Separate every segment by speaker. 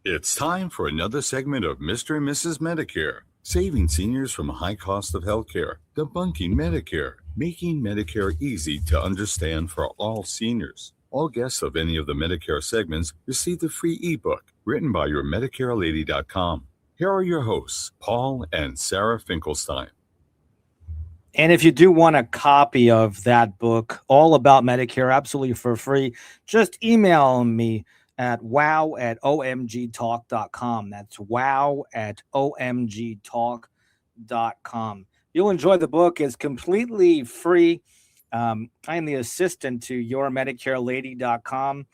Speaker 1: It's time for another segment of Mr. and Mrs. Medicare, saving seniors from a high cost of healthcare, debunking Medicare, making Medicare easy to understand for all seniors. All guests of any of the Medicare segments receive the free ebook written by your MedicareLady.com. Here are your hosts, Paul and Sarah Finkelstein.
Speaker 2: And if you do want a copy of that book, all about Medicare, absolutely for free, just email me at wow@omgtalk.com. That's wow@omgtalk.com. You'll enjoy the book. It's completely free. I am the assistant to yourmedicarelady.com.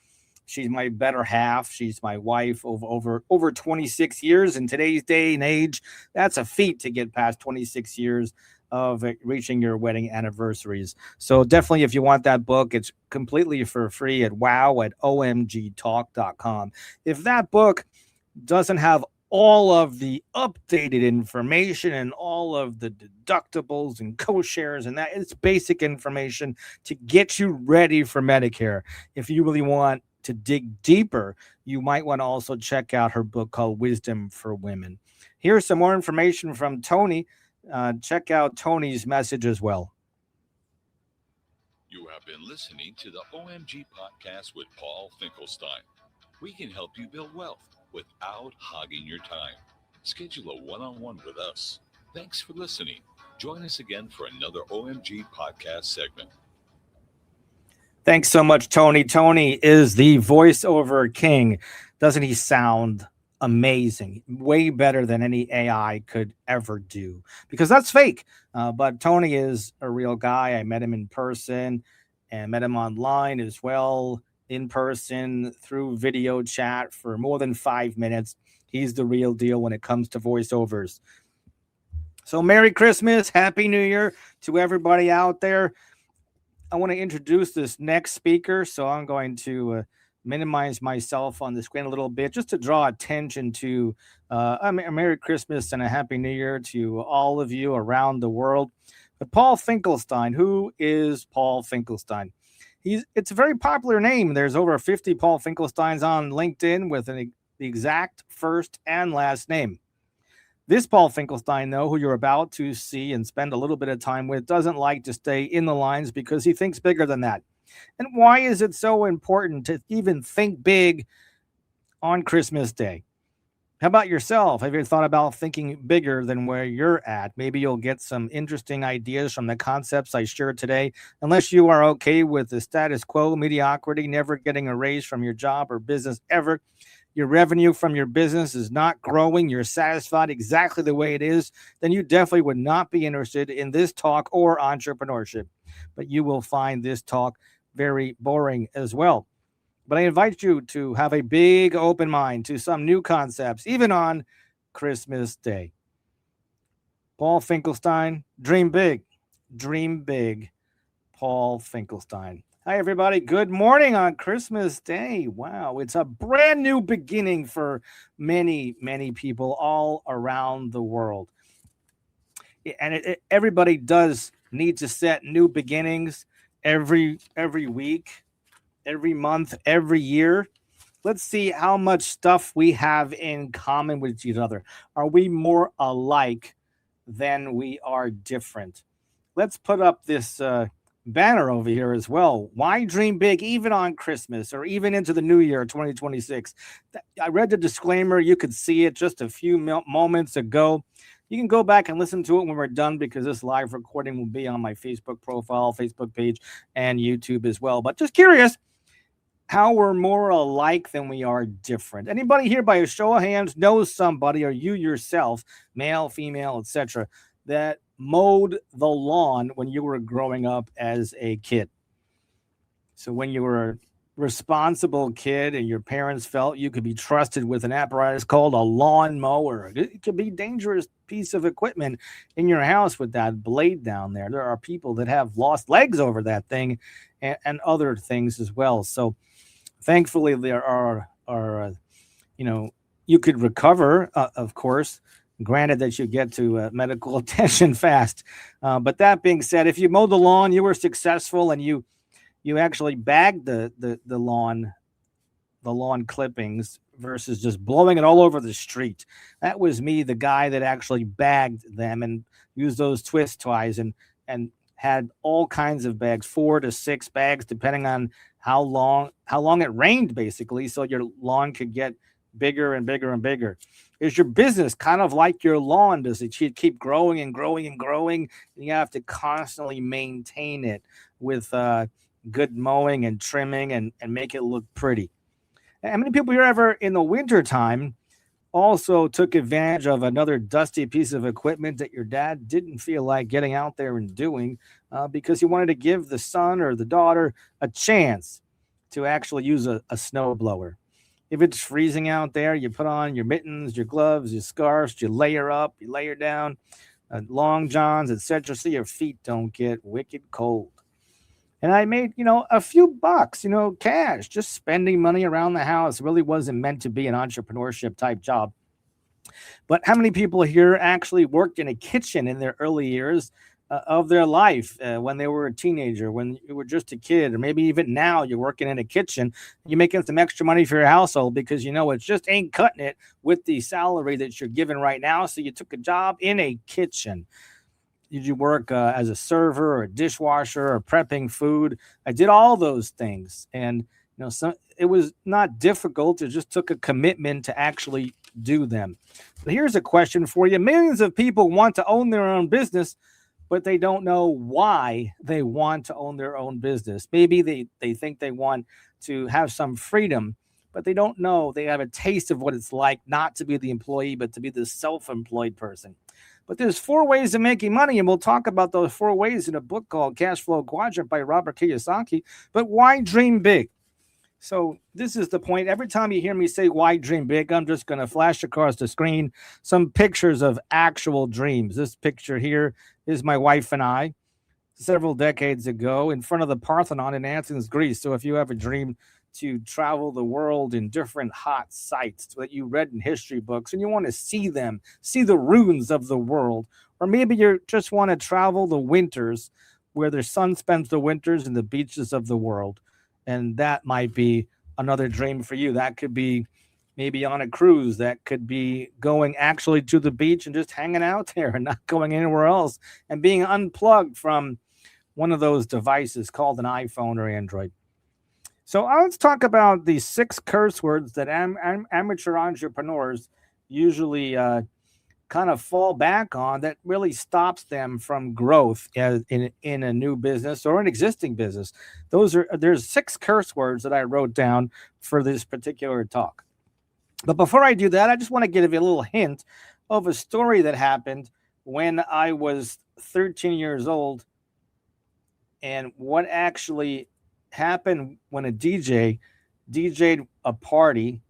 Speaker 2: She's my better half. She's my wife over 26 years. In today's day and age, that's a feat to get past 26 years of reaching your wedding anniversaries. So definitely, if you want that book, it's completely for free at wow@omgtalk.com. If that book doesn't have all of the updated information and all of the deductibles and co-shares and that, it's basic information to get you ready for Medicare. If you really want to dig deeper, you might want to also check out her book called Wisdom for Women. Here's some more information from Tony. Check out Tony's message as well.
Speaker 1: You have been listening to the OMG podcast with Paul Finkelstein. We can help you build wealth without hogging your time. Schedule a one-on-one with us. Thanks for listening. Join us again for another OMG podcast segment.
Speaker 2: Thanks so much, Tony. Tony is the voiceover king. Doesn't he sound amazing? Way better than any AI could ever do, because that's fake. But Tony is a real guy. I met him in person and met him online as well, in person, through video chat for more than 5 minutes. He's the real deal when it comes to voiceovers. So Merry Christmas, Happy New Year to everybody out there. I want to introduce this next speaker, so I'm going to minimize myself on the screen a little bit just to draw attention to a Merry Christmas and a Happy New Year to all of you around the world. But Paul Finkelstein, who is Paul Finkelstein? It's a very popular name. There's over 50 Paul Finkelsteins on LinkedIn with the exact first and last name. This Paul Finkelstein, though, who you're about to see and spend a little bit of time with, doesn't like to stay in the lines because he thinks bigger than that. And why is it so important to even think big on Christmas Day? How about yourself? Have you thought about thinking bigger than where you're at? Maybe you'll get some interesting ideas from the concepts I shared today. Unless you are okay with the status quo, mediocrity, never getting a raise from your job or business ever, your revenue from your business is not growing, you're satisfied exactly the way it is, then you definitely would not be interested in this talk or entrepreneurship. But you will find this talk very boring as well. But I invite you to have a big open mind to some new concepts, even on Christmas Day. Paul Finkelstein, dream big. Dream big, Paul Finkelstein. Hi, everybody. Good morning on Christmas Day. Wow, it's a brand new beginning for many, many people all around the world. And everybody does need to set new beginnings every week, every month, every year. Let's see how much stuff we have in common with each other. Are we more alike than we are different? Let's put up this banner over here as well. Why dream big even on Christmas or even into the new year 2026? I read the disclaimer. You could see it just a few moments ago. You can go back and listen to it when we're done, because this live recording will be on my Facebook profile, Facebook page, and YouTube as well. But just curious how we're more alike than we are different. Anybody here, by a show of hands, knows somebody, or you yourself, male, female, etc., that mowed the lawn when you were growing up as a kid? So when you were a responsible kid and your parents felt you could be trusted with an apparatus called a lawn mower, it could be a dangerous piece of equipment in your house with that blade down there. There are people that have lost legs over that thing, and other things as well. So thankfully there are you could recover, of course, granted that you get to medical attention fast. But that being said, if you mowed the lawn, you were successful, and you actually bagged the lawn clippings versus just blowing it all over the street. That was me, the guy that actually bagged them and used those twist ties and had all kinds of bags, 4 to 6 bags, depending on how long it rained, basically, so your lawn could get bigger and bigger and bigger. Is your business kind of like your lawn? Does it keep growing and growing and growing? And you have to constantly maintain it with good mowing and trimming and make it look pretty. How many people here ever in the wintertime also took advantage of another dusty piece of equipment that your dad didn't feel like getting out there and doing because he wanted to give the son or the daughter a chance to actually use a snow blower? If it's freezing out there, you put on your mittens, your gloves, your scarves, you layer up, you layer down, long johns, etc., so your feet don't get wicked cold. And I made, a few bucks, cash, just spending money around the house. It really wasn't meant to be an entrepreneurship type job. But how many people here actually worked in a kitchen in their early years of their life when they were a teenager, when you were just a kid, or maybe even now you're working in a kitchen, you're making some extra money for your household because it just ain't cutting it with the salary that you're given right now. So you took a job in a kitchen. Did you work as a server or a dishwasher or prepping food? I did all those things. And, it was not difficult. It just took a commitment to actually do them. But here's a question for you. Millions of people want to own their own business, but they don't know why they want to own their own business. Maybe they think they want to have some freedom, but they don't know. They have a taste of what it's like not to be the employee, but to be the self-employed person. But there's 4 ways of making money, and we'll talk about those 4 ways in a book called Cash Flow Quadrant by Robert Kiyosaki. But why dream big? So this is the point. Every time you hear me say why dream big, I'm just going to flash across the screen some pictures of actual dreams. This picture here is my wife and I several decades ago in front of the Parthenon in Athens, Greece. So if you ever dream to travel the world in different hot sites that you read in history books and you want to see them, see the ruins of the world, or maybe you just want to travel the winters where the sun spends the winters in the beaches of the world. And that might be another dream for you. That could be maybe on a cruise. That could be going actually to the beach and just hanging out there and not going anywhere else and being unplugged from one of those devices called an iPhone or Android. So let's talk about the 6 curse words that amateur entrepreneurs usually kind of fall back on that really stops them from growth in a new business or an existing business. There's 6 curse words that I wrote down for this particular talk. But before I do that, I just want to give you a little hint of a story that happened when I was 13 years old and what actually happened when a DJ DJ'd a party.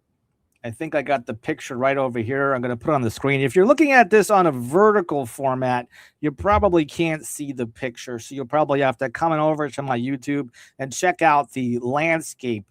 Speaker 2: I think I got the picture right over here. I'm going to put it on the screen. If you're looking at this on a vertical format, you probably can't see the picture. So you'll probably have to come on over to my YouTube and check out the landscape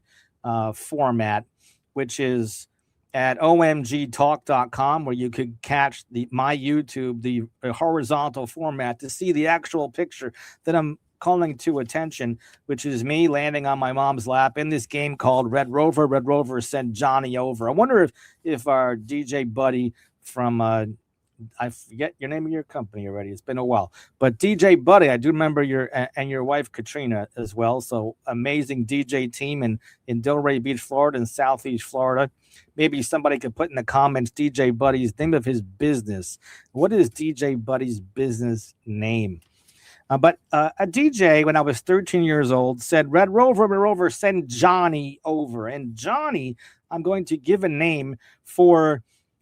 Speaker 2: format, which is at omgtalk.com, where you could catch my YouTube, the horizontal format, to see the actual picture that I'm calling to attention, which is me landing on my mom's lap in this game called Red Rover. Red Rover sent Johnny over. I wonder if our DJ buddy from I forget your name of your company already. It's been a while, but DJ Buddy, I do remember your wife Katrina as well. So amazing DJ team in Delray Beach, Florida, and Southeast Florida. Maybe somebody could put in the comments DJ Buddy's name of his business. What is DJ Buddy's business name? But a DJ, when I was 13 years old, said, Red Rover, send Johnny over. And Johnny, I'm going to give a name for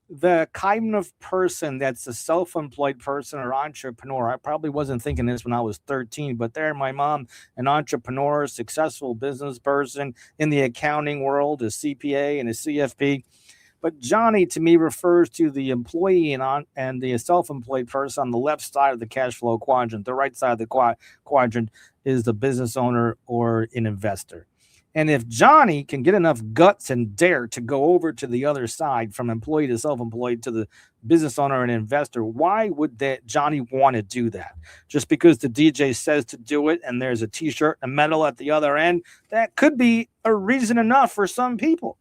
Speaker 2: the kind of person that's a self-employed person or entrepreneur. I probably wasn't thinking this when I was 13, but there, my mom, an entrepreneur, successful business person in the accounting world, a CPA and a CFP. But Johnny, to me, refers to the employee and the self-employed person on the left side of the cash flow quadrant. The right side of the quadrant is the business owner or an investor. And if Johnny can get enough guts and dare to go over to the other side, from employee to self-employed to the business owner and investor, why would that Johnny want to do that? Just because the DJ says to do it and there's a T-shirt and a medal at the other end, that could be a reason enough for some people.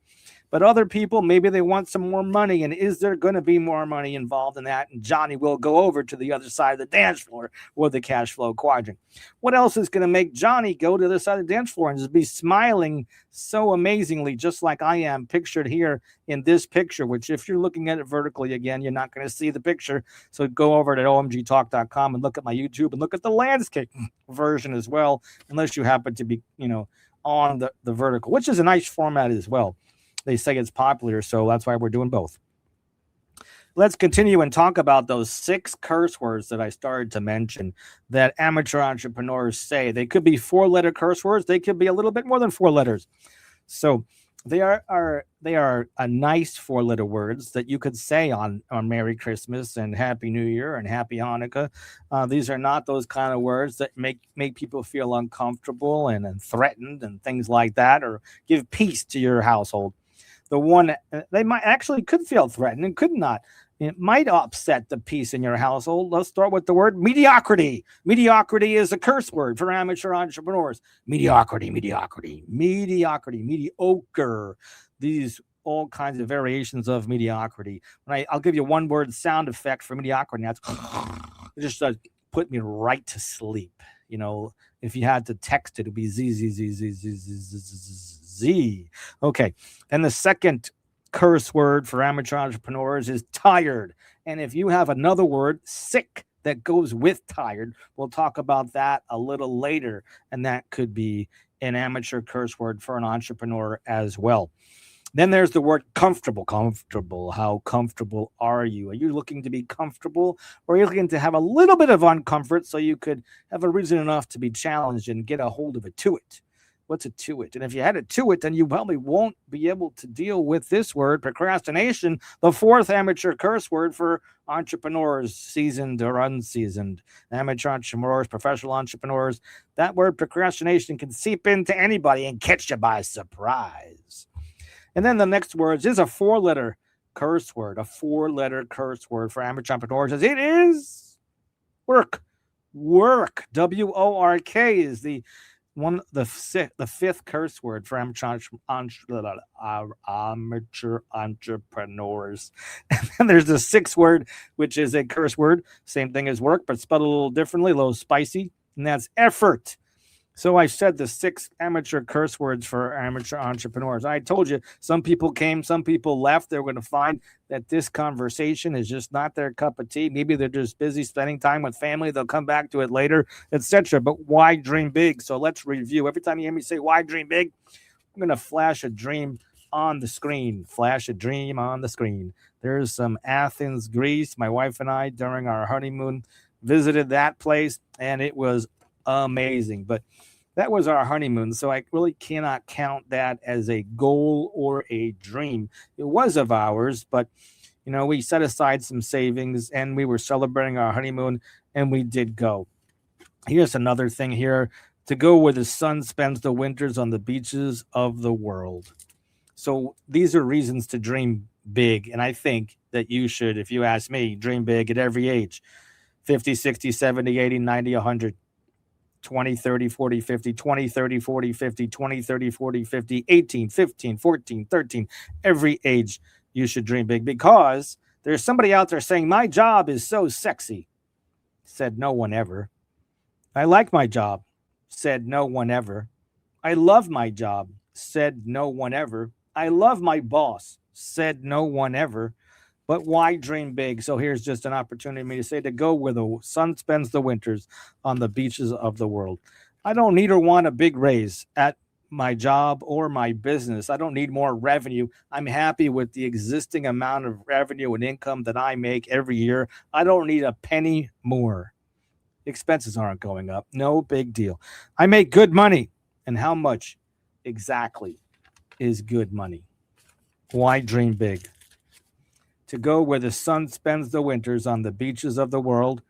Speaker 2: But other people, maybe they want some more money. And is there going to be more money involved in that? And Johnny will go over to the other side of the dance floor or the cash flow quadrant. What else is going to make Johnny go to the side of the dance floor and just be smiling so amazingly, just like I am pictured here in this picture, which if you're looking at it vertically again, you're not going to see the picture. So go over to omgtalk.com and look at my YouTube and look at the landscape version as well, unless you happen to be, on the vertical, which is a nice format as well. They say it's popular, so that's why we're doing both. Let's continue and talk about those 6 curse words that I started to mention that amateur entrepreneurs say. They could be 4-letter curse words. They could be a little bit more than 4 letters. So they are a nice 4-letter words that you could say on Merry Christmas and Happy New Year and Happy Hanukkah. These are not those kind of words that make people feel uncomfortable and threatened and things like that, or give peace to your household. The one they might actually could feel threatened and could not. It might upset the peace in your household. Let's start with the word mediocrity. Mediocrity is a curse word for amateur entrepreneurs. Mediocrity, mediocre. These all kinds of variations of mediocrity. I'll give you one word sound effect for mediocrity. That's it just does put me right to sleep. If you had to text it, it'd be Z. Okay. And the second curse word for amateur entrepreneurs is tired. And if you have another word, sick, that goes with tired, we'll talk about that a little later. And that could be an amateur curse word for an entrepreneur as well. Then there's the word comfortable. Comfortable. How comfortable are you? Are you looking to be comfortable, or are you looking to have a little bit of uncomfort so you could have a reason enough to be challenged and get a hold of a to it? What's a to it? And if you had a to it, then you probably won't be able to deal with this word, procrastination, the 4th amateur curse word for entrepreneurs, seasoned or unseasoned. Amateur entrepreneurs, professional entrepreneurs. That word procrastination can seep into anybody and catch you by surprise. And then the next word is a 4-letter curse word, a 4-letter curse word for amateur entrepreneurs. It is work. Work. W-O-R-K is the 5th curse word for amateur entrepreneurs. And then there's the 6th word, which is a curse word. Same thing as work, but spelled a little differently, a little spicy. And that's effort. So I said the 6 amateur curse words for amateur entrepreneurs. I told you some people came, some people left. They're going to find that this conversation is just not their cup of tea. Maybe they're just busy spending time with family. They'll come back to it later, etc. But why dream big? So let's review. Every time you hear me say why dream big, I'm going to flash a dream on the screen. Flash a dream on the screen. There's some Athens, Greece. My wife and I, during our honeymoon, visited that place, and it was amazing. But that was our honeymoon, so I really cannot count that as a goal or a dream. It was of ours, but we set aside some savings and we were celebrating our honeymoon, and we did go. Here's another thing here: to go where the sun spends the winters on the beaches of the world. So these are reasons to dream big, and I think that you should, if you ask me, dream big at every age: 50, 60, 70, 80, 90, 100. 20, 30, 40, 50, 20, 30, 40, 50, 20, 30, 40, 50, 18, 15, 14, 13. Every age you should dream big, because there's somebody out there saying, my job is so sexy. Said no one ever. I like my job. Said no one ever. I love my job. Said no one ever. I love my boss. Said no one ever. But why dream big? So here's just an opportunity for me to say, to go where the sun spends the winters on the beaches of the world. I don't need or want a big raise at my job or my business. I don't need more revenue. I'm happy with the existing amount of revenue and income that I make every year. I don't need a penny more. Expenses aren't going up. No big deal. I make good money. And how much exactly is good money? Why dream big? To go where the sun spends the winters on the beaches of the world,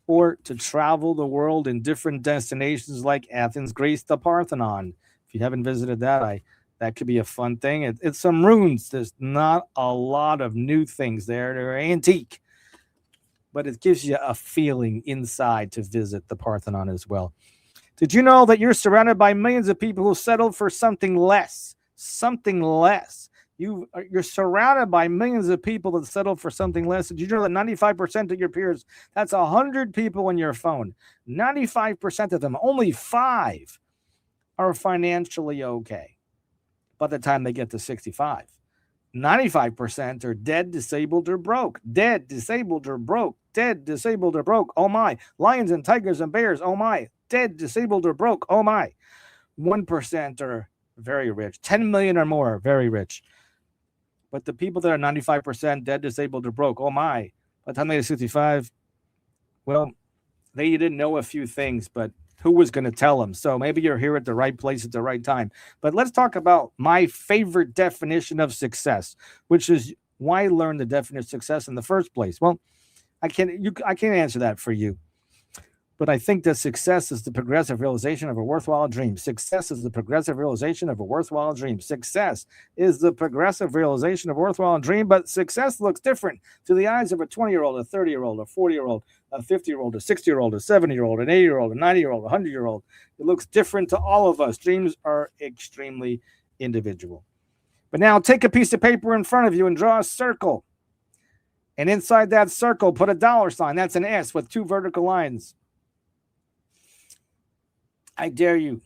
Speaker 2: or to travel the world in different destinations like Athens, Greece, the Parthenon. If you haven't visited that, that could be a fun thing. It's some ruins. There's not a lot of new things there. They're antique, but it gives you a feeling inside to visit the Parthenon as well. Did you know that you're surrounded by millions of people who settled for something less? Something less. You're surrounded by millions of people that settle for something less. Did you know that 95% of your peers, that's 100 people in your phone, 95% of them, only 5 are financially okay by the time they get to 65. 95% are dead, disabled, or broke. Dead, disabled, or broke. Dead, disabled, or broke. Oh my. Lions and tigers and bears. Oh my. Dead, disabled, or broke. Oh my. 1% are very rich. 10 million or more, very rich. But the people that are 95% dead, disabled, or broke, oh my. By the time they get 65, well, they didn't know a few things, but who was going to tell them? So maybe you're here at the right place at the right time. But let's talk about my favorite definition of success, which is why learn the definition of success in the first place. Well, I can't answer that for you. But I think that success is the progressive realization of a worthwhile dream. Success is the progressive realization of a worthwhile dream. Success is the progressive realization of a worthwhile dream, but success looks different to the eyes of a 20-year-old, a 30-year-old, a 40-year-old, a 50-year-old, a 60-year-old, a 70-year-old, an 80-year-old, a 90-year-old, a 100-year-old. It looks different to all of us. Dreams are extremely individual. But now take a piece of paper in front of you and draw a circle. And inside that circle, put a $sign. That's an S with 2 vertical lines. I dare you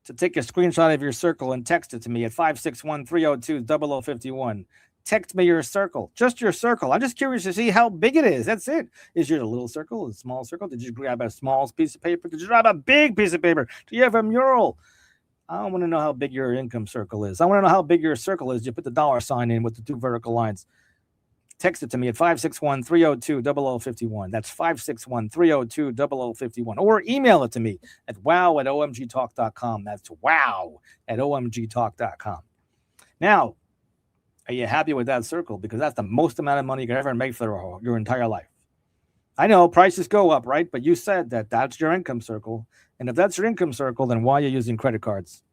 Speaker 2: to take a screenshot of your circle and text it to me at 561-302-0051. Text me your circle, just your circle. I'm just curious to see how big it is. That's it. Is yours a little circle, a small circle? Did you grab a small piece of paper? Did you grab a big piece of paper? Do you have a mural? I want to know how big your income circle is. I want to know how big your circle is. You put the $sign in with the 2 vertical lines. Text it to me at 561-302-0051. That's 561-302-0051. Or email it to me at wow@omgtalk.com. That's wow@omgtalk.com. Now, are you happy with that circle? Because that's the most amount of money you can ever make for your entire life. I know prices go up, right? But you said that that's your income circle. And if that's your income circle, then why are you using credit cards?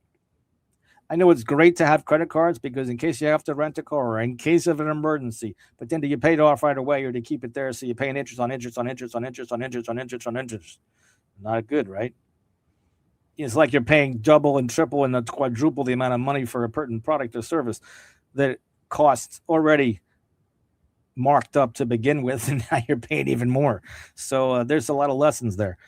Speaker 2: I know it's great to have credit cards because in case you have to rent a car or in case of an emergency, but then do you pay it off right away or do you keep it there so you're paying interest on interest on interest on interest on interest on interest on interest? Not good, right? It's like you're paying double and triple and quadruple the amount of money for a certain product or service that costs already marked up to begin with, and now you're paying even more. So there's a lot of lessons there.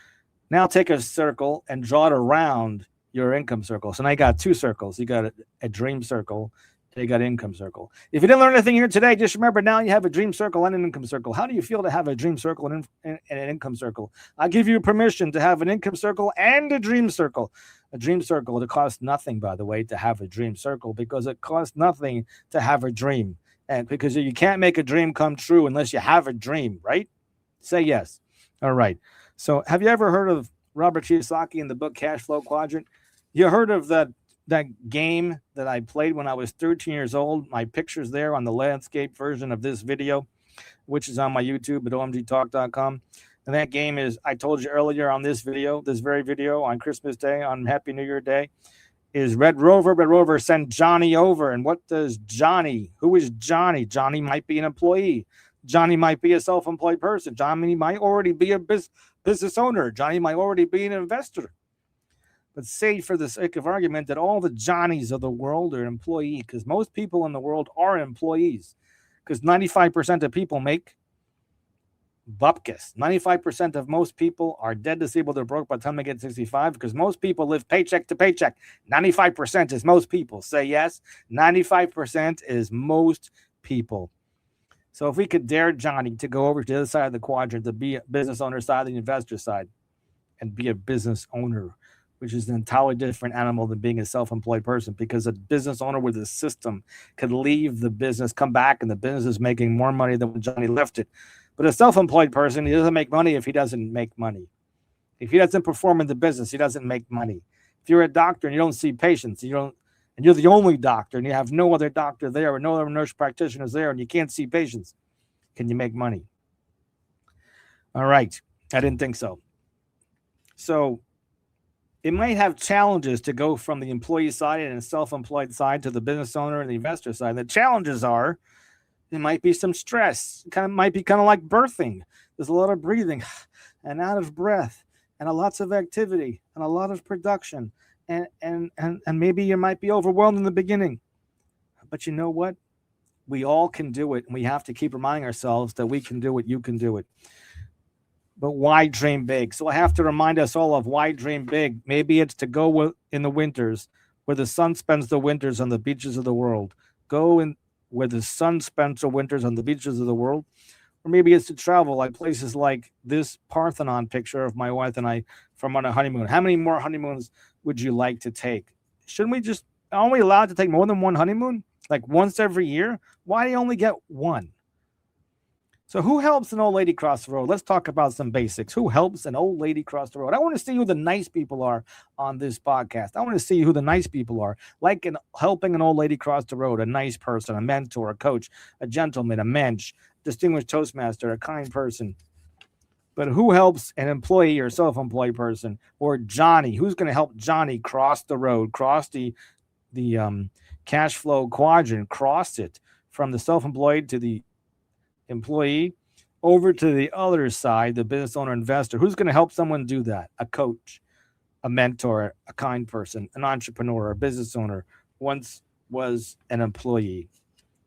Speaker 2: Now take a circle and draw it around your income circle. So now you got 2 circles. You got a dream circle. You got an income circle. If you didn't learn anything here today, just remember now you have a dream circle and an income circle. How do you feel to have a dream circle and an income circle? I give you permission to have an income circle and a dream circle. A dream circle, it costs nothing, by the way, to have a dream circle because it costs nothing to have a dream. And because you can't make a dream come true unless you have a dream, right? Say yes. All right. So have you ever heard of Robert Kiyosaki in the book Cash Flow Quadrant? You heard of that game that I played when I was 13 years old? My picture's there on the landscape version of this video, which is on my YouTube at omgtalk.com. And that game is, I told you earlier on this very video on Christmas Day, on Happy New Year Day, is Red Rover. Red Rover sent Johnny over. And what does Johnny, who is Johnny? Johnny might be an employee. Johnny might be a self-employed person. Johnny might already be a business owner. Johnny might already be an investor. But say for the sake of argument that all the Johnnies of the world are employees, because most people in the world are employees, because 95% of people make bupkis. 95% of most people are dead, disabled, or broke by the time they get 65, because most people live paycheck to paycheck. 95% is most people. Say yes. 95% is most people. So if we could dare Johnny to go over to the other side of the quadrant, to be a business owner side, the investor side, and be a business owner, which is an entirely different animal than being a self-employed person, because a business owner with a system could leave the business, come back, and the business is making more money than when Johnny left it. But a self-employed person, he doesn't make money if he doesn't make money. If he doesn't perform in the business, he doesn't make money. If you're a doctor and you don't see patients, and you're the only doctor and you have no other doctor there or no other nurse practitioners there and you can't see patients, can you make money? All right. I didn't think so. So it might have challenges to go from the employee side and the self-employed side to the business owner and the investor side. The challenges are there might be some stress. It might be kind of like birthing. There's a lot of breathing and out of breath and lots of activity and a lot of production. And maybe you might be overwhelmed in the beginning. But you know what? We all can do it, and we have to keep reminding ourselves that we can do it, you can do it. But why dream big? So I have to remind us all of why dream big. Maybe it's to go in the winters where the sun spends the winters on the beaches of the world. Go in where the sun spends the winters on the beaches of the world. Or maybe it's to travel like places like this Parthenon picture of my wife and I from on a honeymoon. How many more honeymoons would you like to take? Shouldn't we just, are we allowed to take more than one honeymoon? Like once every year? Why do you only get one? So who helps an old lady cross the road? Let's talk about some basics. Who helps an old lady cross the road? I want to see who the nice people are on this podcast. I want to see who the nice people are, like helping an old lady cross the road, a nice person, a mentor, a coach, a gentleman, a mensch, distinguished Toastmaster, a kind person. But who helps an employee or self-employed person, or Johnny? Who's going to help Johnny cross the road, cross the cash flow quadrant, cross it from the self-employed to the employee over to the other side, the business owner, investor? Who's going to help someone do that? A coach, a mentor, a kind person, an entrepreneur, a business owner, once was an employee.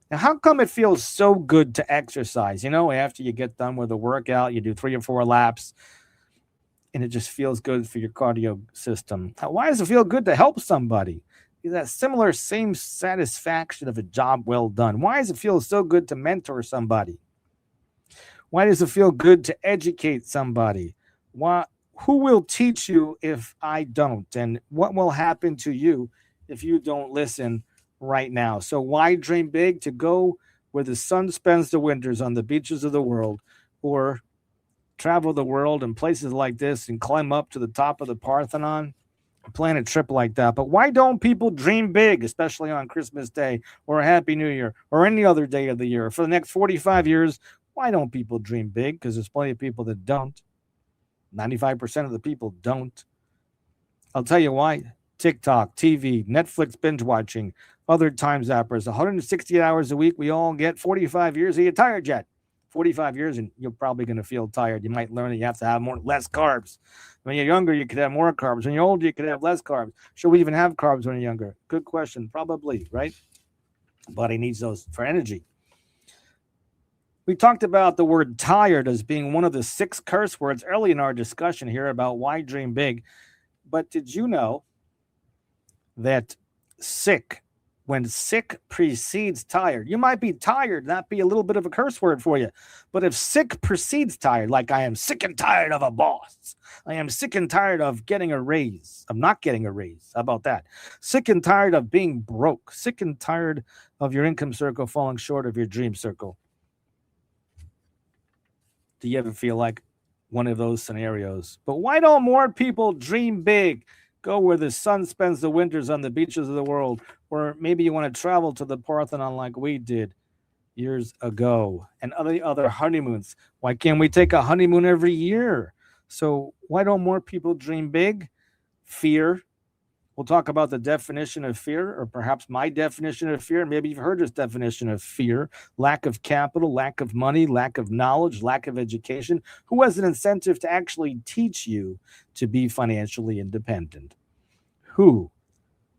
Speaker 2: Now, how come it feels so good to exercise? After you get done with a workout, you do 3 or 4 laps, and it just feels good for your cardio system. Why does it feel good to help somebody? That similar same satisfaction of a job well done. Why does it feel so good to mentor somebody? Why does it feel good to educate somebody? Who will teach you if I don't? And what will happen to you if you don't listen right now? So why dream big? To go where the sun spends the winters on the beaches of the world, or travel the world in places like this and climb up to the top of the Parthenon, plan a trip like that. But why don't people dream big, especially on Christmas Day or a Happy New Year or any other day of the year? For the next 45 years, why don't people dream big? Because there's plenty of people that don't. 95% of the people don't. I'll tell you why. TikTok, TV, Netflix binge watching, other time zappers, 160 hours a week. We all get 45 years. Are you tired yet? 45 years and you're probably going to feel tired. You might learn that you have to have less carbs. When you're younger, you could have more carbs. When you're older, you could have less carbs. Should we even have carbs when you're younger? Good question. Probably, right? Body needs those for energy. We talked about the word tired as being one of the 6 curse words early in our discussion here about why dream big. But did you know that when sick precedes tired, you might be tired, not be a little bit of a curse word for you. But if sick precedes tired, like I am sick and tired of a boss, I am sick and tired of getting a raise, of not getting a raise. How about that? Sick and tired of being broke, sick and tired of your income circle falling short of your dream circle. Do you ever feel like one of those scenarios? But why don't more people dream big? Go where the sun spends the winters on the beaches of the world. Or maybe you want to travel to the Parthenon like we did years ago. And other honeymoons. Why can't we take a honeymoon every year? So why don't more people dream big? Fear. We'll talk about the definition of fear, or perhaps my definition of fear. Maybe you've heard this definition of fear: lack of capital, lack of money, lack of knowledge, lack of education. Who has an incentive to actually teach you to be financially independent? Who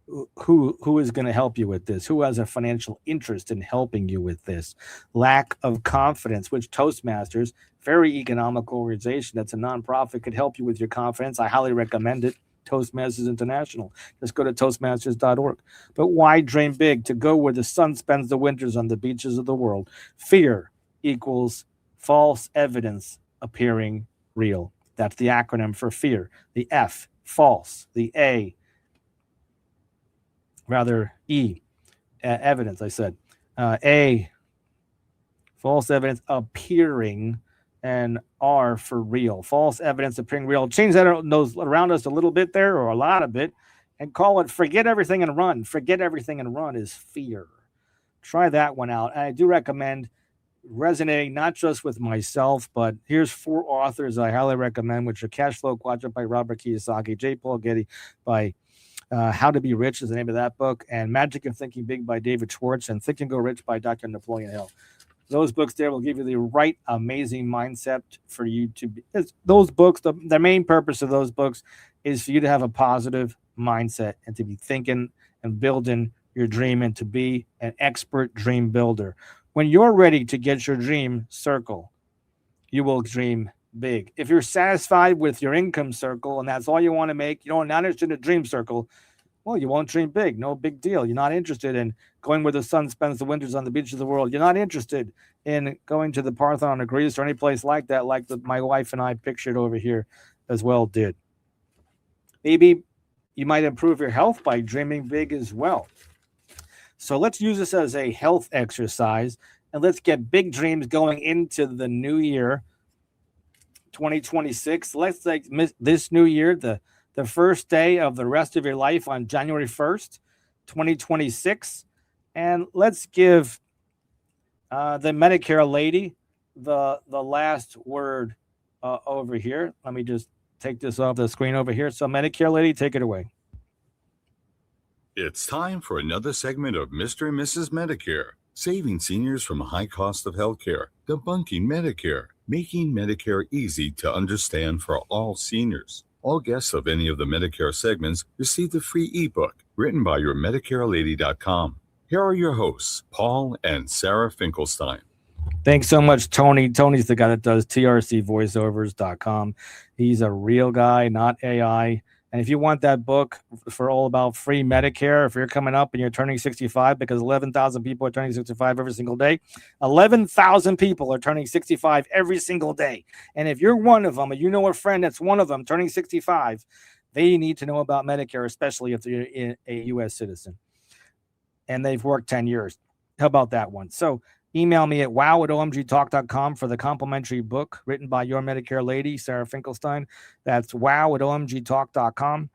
Speaker 2: is going to help you with this? Who has a financial interest in helping you with this? Lack of confidence, which Toastmasters, very economical organization that's a nonprofit, could help you with your confidence. I highly recommend it. Toastmasters International. Just go to toastmasters.org. But why dream big? To go where the sun spends the winters on the beaches of the world. Fear equals false evidence appearing real. That's the acronym for fear. The F, false. The evidence, I said. A, false evidence appearing, and R for real. False evidence appearing real. Change that around us a little bit there, or a lot of it, and call it forget everything and run. Forget everything and run is fear. Try that one out. And I do recommend resonating not just with myself, but here's 4 authors I highly recommend, which are Cash Flow Quadrant by Robert Kiyosaki, J. Paul Getty by How to Be Rich is the name of that book, and Magic of Thinking Big by David Schwartz, and Think and Go Rich by Dr. Napoleon Hill. Those books there will give you the right amazing mindset for you to be. Those books, the main purpose of those books is for you to have a positive mindset and to be thinking and building your dream and to be an expert dream builder. When you're ready to get your dream circle, you will dream big. If you're satisfied with your income circle and that's all you want to make, you're not interested in a dream circle, well, you won't dream big. No big deal. You're not interested in going where the sun spends the winters on the beach of the world. You're not interested in going to the Parthenon or Greece or any place like that, like my wife and I pictured over here as well did. Maybe you might improve your health by dreaming big as well. So let's use this as a health exercise, and let's get big dreams going into the new year, 2026. Let's take this new year, the first day of the rest of your life on January 1st, 2026. And let's give the Medicare lady the last word over here. Let me just take this off the screen over here. So Medicare lady, take it away.
Speaker 1: It's time for another segment of Mr. and Mrs. Medicare, saving seniors from a high cost of healthcare, debunking Medicare, making Medicare easy to understand for all seniors. All guests of any of the Medicare segments receive a free ebook written by your MedicareLady.com. Here are your hosts, Paul and Sarah Finkelstein.
Speaker 2: Thanks so much, Tony. Tony's the guy that does trcvoiceovers.com. He's a real guy, not AI. And if you want that book for all about free Medicare, if you're coming up and you're turning 65, because 11,000 people are turning 65 every single day, 11,000 people are turning 65 every single day. And if you're one of them, or you know a friend that's one of them turning 65, they need to know about Medicare, especially if they're a U.S. citizen and they've worked 10 years. How about that one? So email me at wow@omgtalk.com for the complimentary book written by your Medicare lady, Sarah Finkelstein. That's wow@omgtalk.com.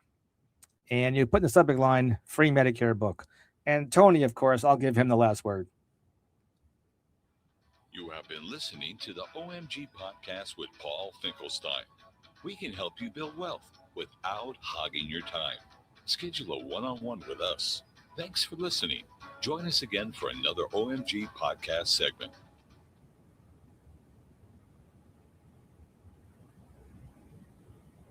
Speaker 2: And you put in the subject line, free Medicare book. And Tony, of course, I'll give him the last word.
Speaker 1: You have been listening to the OMG podcast with Paul Finkelstein. We can help you build wealth without hogging your time. Schedule a one-on-one with us. Thanks for listening. Join us again for another OMG podcast segment.